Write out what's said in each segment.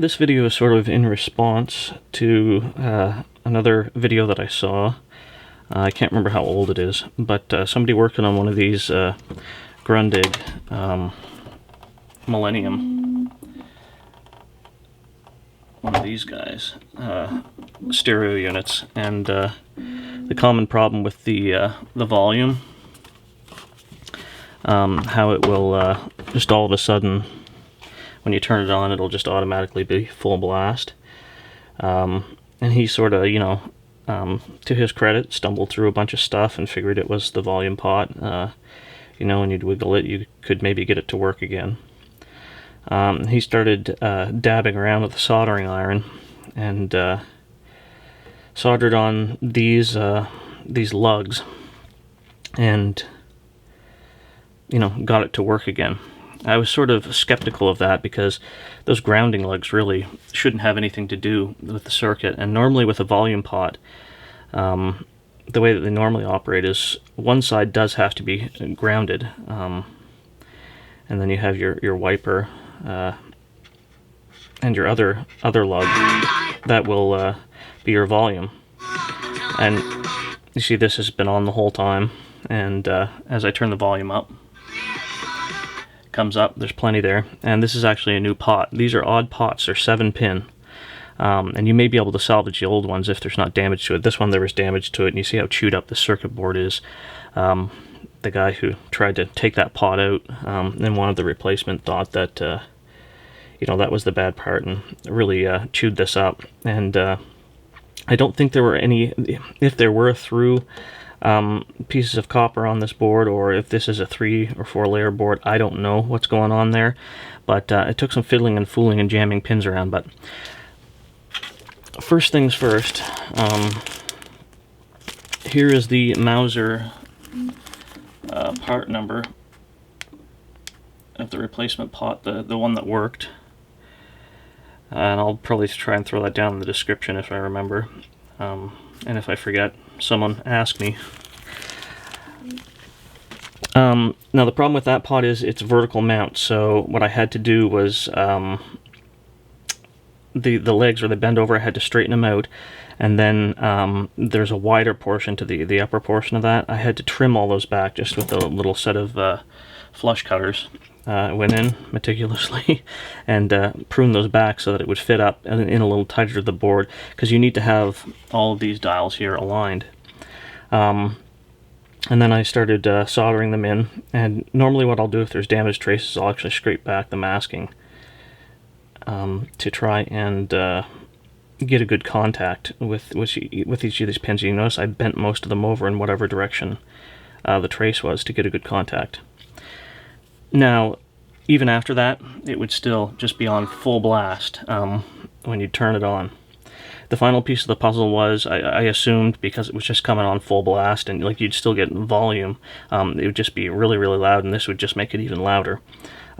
This video is sort of in response to another video that I saw. I can't remember how old it is, but somebody working on one of these Grundig Millennium, one of these guys, stereo units, and the common problem with the volume, how it will just all of a sudden, when you turn it on, it'll just automatically be full blast. And he sort of, to his credit, stumbled through a bunch of stuff and figured it was the volume pot. When you'd wiggle it, you could maybe get it to work again. He started dabbing around with a soldering iron and soldered on these lugs and got it to work again. I was sort of skeptical of that because those grounding lugs really shouldn't have anything to do with the circuit, and normally with a volume pot, the way that they normally operate is one side does have to be grounded, and then you have your wiper and your other lug that will be your volume. And you see this has been on the whole time, and as I turn the volume up, comes up, there's plenty there, and this is actually a new pot. These are odd pots, they're 7-pin, and you may be able to salvage the old ones if there's not damage to it. This one there was damage to it, and you see how chewed up the circuit board is. The guy who tried to take that pot out and wanted the replacement thought that that was the bad part, and really chewed this up. And I don't think there were any, if there were through pieces of copper on this board, or if this is a 3 or 4 layer board, I don't know what's going on there, but it took some fiddling and fooling and jamming pins around. But first things first, here is the Mauser part number of the replacement pot, the one that worked, and I'll probably try and throw that down in the description if I remember. And if I forget, someone ask me. Now the problem with that pot is it's vertical mount, so what I had to do was the legs where they bend over, I had to straighten them out, and then there's a wider portion to the upper portion of that. I had to trim all those back just with a little set of flush cutters. Went in meticulously and pruned those back so that it would fit up in a little tighter to the board, because you need to have all of these dials here aligned. And then I started soldering them in, and normally what I'll do if there's damage traces, I'll actually scrape back the masking to try and get a good contact with each of these pins. You notice I bent most of them over in whatever direction the trace was to get a good contact. Now, even after that, it would still just be on full blast when you turn it on. The final piece of the puzzle was, I assumed, because it was just coming on full blast and you'd still get volume, it would just be really, really loud, and this would just make it even louder.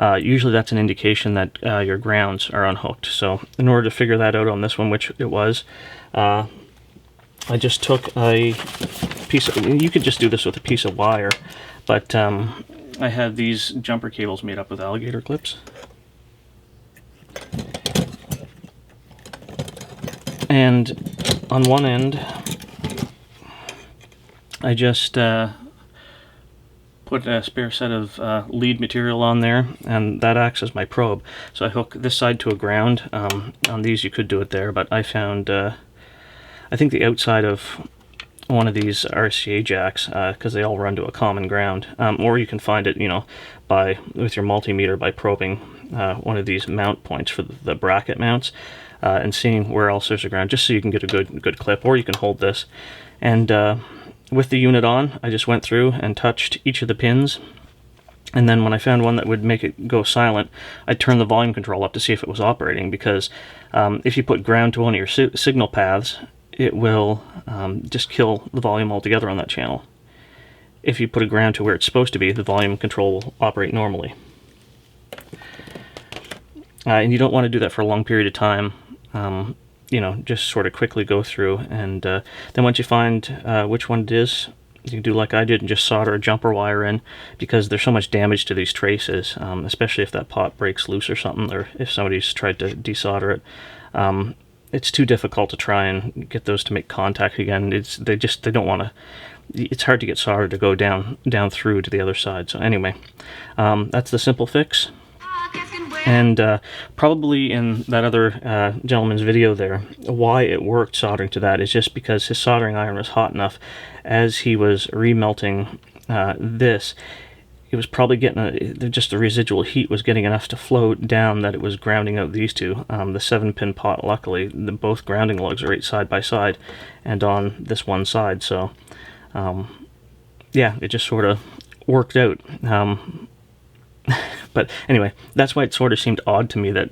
Usually that's an indication that your grounds are unhooked. So in order to figure that out on this one, which it was, I just took a piece of, you could just do this with a piece of wire, but I had these jumper cables made up with alligator clips. And on one end, I just put a spare set of lead material on there, and that acts as my probe. So I hook this side to a ground. On these you could do it there, but I found, I think the outside of one of these RCA jacks, because they all run to a common ground, or you can find it, with your multimeter by probing one of these mount points for the bracket mounts, and seeing where else there's a ground, just so you can get a good clip. Or you can hold this, and with the unit on, I just went through and touched each of the pins, and then when I found one that would make it go silent, I turned the volume control up to see if it was operating, because if you put ground to one of your signal paths, it will just kill the volume altogether on that channel. If you put a ground to where it's supposed to be, the volume control will operate normally. And you don't want to do that for a long period of time. Just sort of quickly go through, and then once you find which one it is, you can do like I did and just solder a jumper wire in, because there's so much damage to these traces, especially if that pot breaks loose or something, or if somebody's tried to desolder it. It's too difficult to try and get those to make contact again. They don't want to. It's hard to get solder to go down through to the other side. So anyway, that's the simple fix. And probably in that other gentleman's video there, why it worked soldering to that is just because his soldering iron was hot enough. As he was remelting this, it was probably getting just the residual heat was getting enough to float down that it was grounding out these two. The 7-pin pot, luckily, both grounding lugs are right side by side and on this one side. So yeah, it just sort of worked out. But anyway, that's why it sort of seemed odd to me that,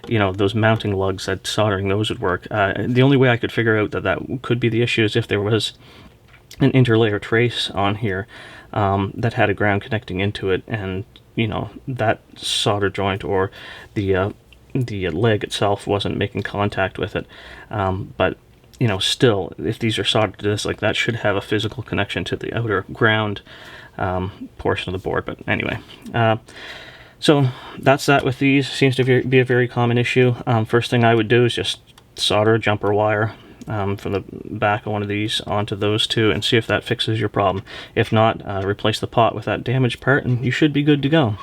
you know, those mounting lugs, that soldering those would work. The only way I could figure out that could be the issue is if there was an interlayer trace on here that had a ground connecting into it, and, you know, that solder joint or the leg itself wasn't making contact with it. But, you know, still, if these are soldered to this, like, that should have a physical connection to the outer ground portion of the board. But anyway, so that's that with these. Seems to be a very common issue. First thing I would do is just solder a jumper wire from the back of one of these onto those two and see if that fixes your problem. If not, replace the pot with that damaged part and you should be good to go.